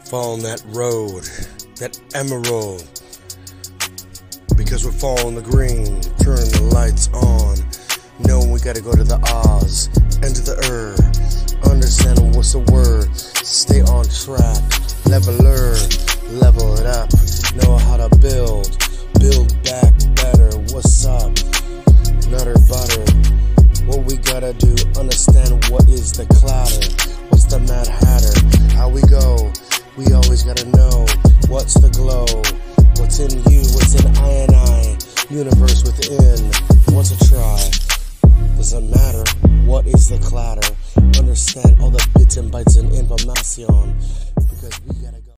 Following that road, that emerald, because we're following the green, turn the lights on, knowing we gotta go to the Oz, enter the understand what's the word, stay on track, leveler, level it up, know how to build back better, what's up, nutter butter, what we gotta do, understand what is the clatter, what's the Mad Hatter, how we go. We always gotta know what's the glow, what's in you, what's in I, universe within, what's a try, doesn't matter, what is the clatter, understand all the bits and bytes and information.